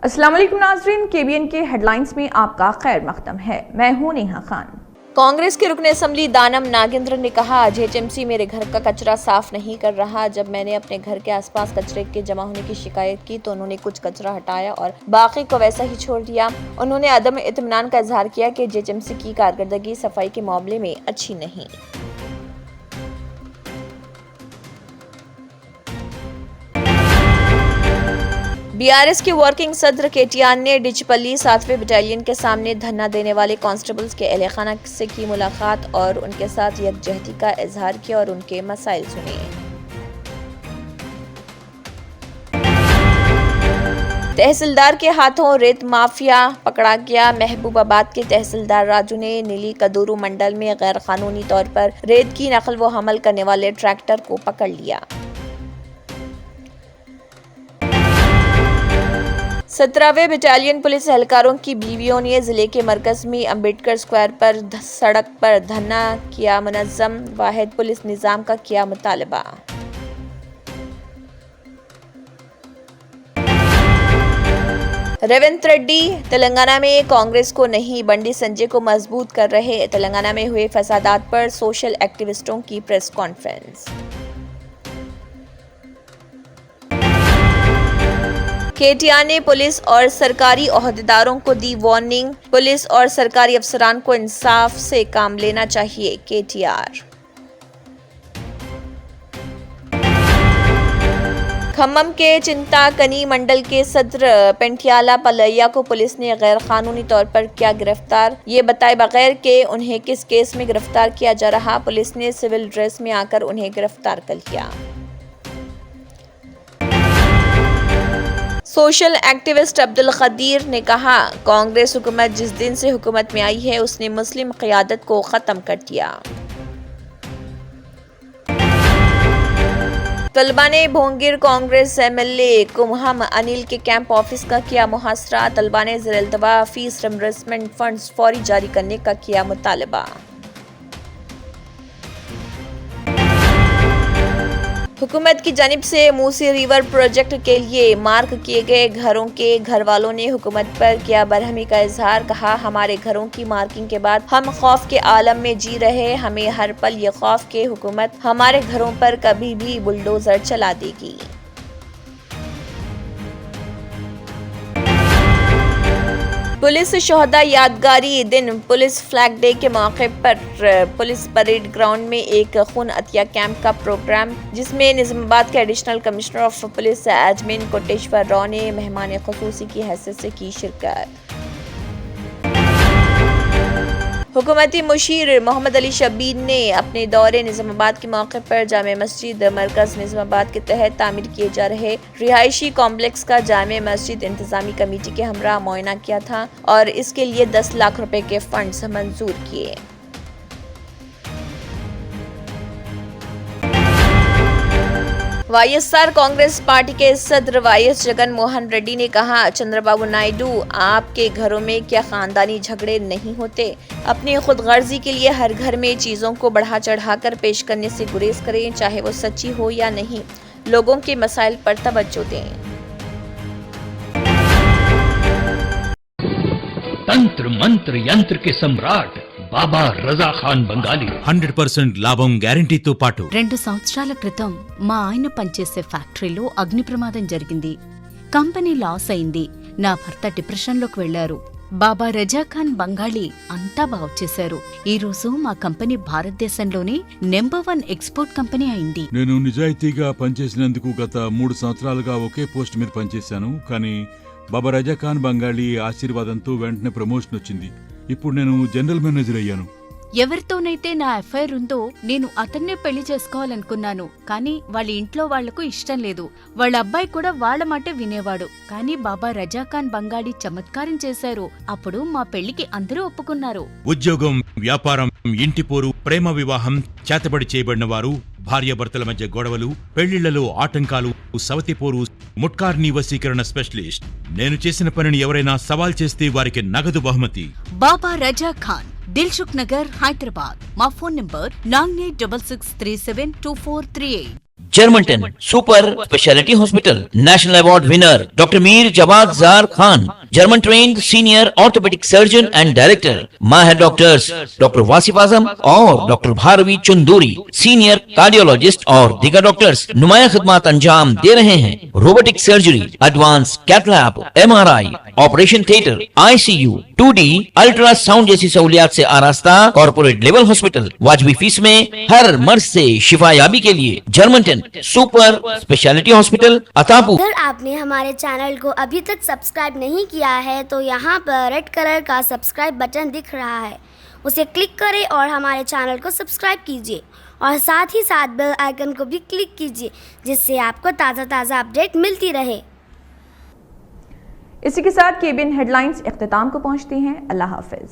अस्सलाम वालेकुम नाज़रीन, केबीएन के हेडलाइंस में आपका खैर मकदम है। मैं हूं नेहा खान। कांग्रेस के रुकन असम्बली दानम नागेंद्र ने कहा, जेएचएमसी मेरे घर का कचरा साफ नहीं कर रहा। जब मैंने अपने घर के आसपास कचरे के जमा होने की शिकायत की तो उन्होंने कुछ कचरा हटाया और बाकी को वैसा ही छोड़ दिया। उन्होंने अदम इत्मीनान का इजहार किया कि जेएचएमसी की कारकर्दगी सफाई के मामले में अच्छी नहीं। बीआरएस के वर्किंग सदर केटीआर ने डिचपल्ली 7वें बटालियन के सामने धरना देने वाले कांस्टेबल्स के अहलखाना से की मुलाकात और उनके साथ यकजहती का इजहार किया और उनके मसाइल सुने। तहसीलदार के हाथों रेत माफिया पकड़ा गया। महबूबाबाद के तहसीलदार राजू ने नीली कदूरू मंडल में गैर कानूनी तौर पर रेत की नकल व हमल करने वाले ट्रैक्टर को पकड़ लिया। 17वें बटालियन पुलिस एहलकारों की बीवियों ने जिले के मरकज में अंबेडकर स्क्वायर पर सड़क पर धरना किया। मुनज़्ज़म वाहिद पुलिस निजाम का किया मुतालबा। रेवंत रेड्डी तेलंगाना में कांग्रेस को नहीं बंडी संजय को मजबूत कर रहे। तेलंगाना में हुए फसादात पर सोशल एक्टिविस्टों की प्रेस कॉन्फ्रेंस। केटीआर ने पुलिस और सरकारी ओहदेदारों को दी वार्निंग। पुलिस और सरकारी अफसरान को इंसाफ से काम लेना चाहिए। केटीआर। खम्मम के चिंताकनी मंडल के सदर पेंटियाला पलैया को पुलिस ने गैर कानूनी तौर पर किया गिरफ्तार। ये बताए बगैर कि उन्हें किस केस में गिरफ्तार किया जा रहा, पुलिस ने सिविल ड्रेस में आकर उन्हें गिरफ्तार कर लिया। सोशल एक्टिविस्ट अब्दुल कदीर ने कहा, कांग्रेस हुकूमत जिस दिन से हुकूमत में आई है उसने मुस्लिम क़यादत को खत्म कर दिया। तलबा ने भोंगिर कांग्रेस एमएलए कुमहम अनिल के कैंप ऑफिस का किया मुहासरा। तलबा ने ज़िर-इल्तवा फीस रिम्बर्समेंट फंड्स फौरी जारी करने का किया मुतालबा। हुकूमत की जानिब से मूसी रिवर प्रोजेक्ट के लिए मार्क किए गए घरों के घर वालों ने हुकूमत पर किया बरहमी का इजहार। कहा, हमारे घरों की मार्किंग के बाद हम खौफ के आलम में जी रहे। हमें हर पल ये खौफ के हुकूमत हमारे घरों पर कभी भी बुलडोजर चला देगी। पुलिस शोहदा यादगारी दिन पुलिस फ्लैग डे के मौके पर पुलिस परेड ग्राउंड में एक खून अतिया कैंप का प्रोग्राम, जिसमें निजामाबाद के additional commissioner of police admin Koteshwar Rao ने मेहमान खुसूसी की हैसियत से की शिरकत। हुकूमती मुशीर मोहम्मद अली शब्बीर ने अपने दौरे निजामाबाद के मौके पर जामे मस्जिद मरकज निजामाबाद के तहत तामीर किए जा रहे रिहायशी कॉम्प्लेक्स का जामे मस्जिद इंतजामी कमेटी के हमरा मुआयना किया था और इसके लिए 10 लाख रुपए के फंड्स मंजूर किए। वाईएसआर कांग्रेस पार्टी के सदर वाईएस जगन मोहन रेड्डी ने कहा, चंद्रबाबू नायडू, आपके घरों में क्या खानदानी झगड़े नहीं होते? अपनी खुदगर्जी के लिए हर घर में चीजों को बढ़ा चढ़ाकर पेश करने से गुरेज करें, चाहे वो सच्ची हो या नहीं। लोगों के मसाइल पर तवज्जो दें। तंत्र मंत्र यंत्र के सम्राट బాబా రజా ఖాన్ బంగాలి 100% లాభం గ్యారెంటీతో పాటు 2 సంవత్సరాల క్రితం మా ఆయన పనిచేసే ఫ్యాక్టరీలో అగ్ని ప్రమాదం జరిగింది. కంపెనీ లాస్ అయింది. నా భర్త డిప్రెషన్లోకి వెళ్లారు. బాబా రజా ఖాన్ బంగాళీ అంతా బాగు చేశారు. ఈ రోజు మా కంపెనీ భారతదేశంలోనే నెంబర్ 1 ఎక్స్పోర్ట్ కంపెనీ అయింది. నేను నిజాయితీగా పనిచేసినందుకు గత 3 సంవత్సరాలుగా ఒకే పోస్ట్ మీద పనిచేశాను. కానీ బాబా రజా ఖాన్ బంగాళీ ఆశీర్వాదంతో వెంటనే ప్రమోషన్ వచ్చింది. ఇప్పుడు నేను జనరల్ మేనేజర్ అయ్యాను. ఎవరితోనైతే నా ఎఫ్ఐఆర్ ఉందో నేను అతన్నే పెళ్లి చేసుకోవాలనుకున్నాను. కానీ వాళ్ళ ఇంట్లో వాళ్లకు ఇష్టం లేదు. వాళ్ళ అబ్బాయి కూడా వాళ్ళ మాటే వినేవాడు. కానీ బాబా రజాఖాన్ బంగాళీ చమత్కారం చేశారు. అప్పుడు మా పెళ్లికి అందరూ ఒప్పుకున్నారు. ఉద్యోగం, వ్యాపారం, ఇంటి పోరు, ప్రేమ వివాహం, చేతబడి చేయబడిన వారు, భార్యాభర్తల మధ్య గొడవలు, పెళ్లిళ్లలో ఆటంకాలు, సవతిపోరు, ముట్కార్నీ వశీకరణ స్పెషలిస్ట్. నేను చేసిన పనిని ఎవరైనా సవాల్ చేస్తే వారికి నగదు బహుమతి. బాబా రజా ఖాన్, దిల్సుఖ్ నగర్, హైదరాబాద్. మా phone number 9866372438. Germanten super speciality hospital, national award winner doctor Mir Jawad Zar Khan, German trained senior orthopaedic surgeon and director, माहिर डॉक्टर्स डॉक्टर वासिफ आजम और doctor Bharvi Chanduri, senior cardiologist और दीगर डॉक्टर्स नुमाया खिदमत अंजाम दे रहे हैं। Robotic surgery, advance cath lab, MRI, operation theatre, ICU, 2D ultrasound जैसी सहूलियात से आरास्ता कॉर्पोरेट लेवल हॉस्पिटल, वाजबी फीस में हर मर्ज से शिफायाबी के लिए जर्मनटन सुपर स्पेशलिटी हॉस्पिटल, अतापू। अगर आपने हमारे चैनल को अभी तक सब्सक्राइब नहीं किया है तो यहाँ पर रेड कलर का सब्सक्राइब बटन दिख रहा है, उसे क्लिक करें और हमारे चैनल को सब्सक्राइब कीजिए और साथ ही साथ बेल आइकन को भी क्लिक कीजिए, जिससे आपको ताज़ा अपडेट मिलती रहे। इसी के साथ केबीएन हेडलाइंस इख्तिताम को पहुंचती हैं। अल्लाह हाफिज।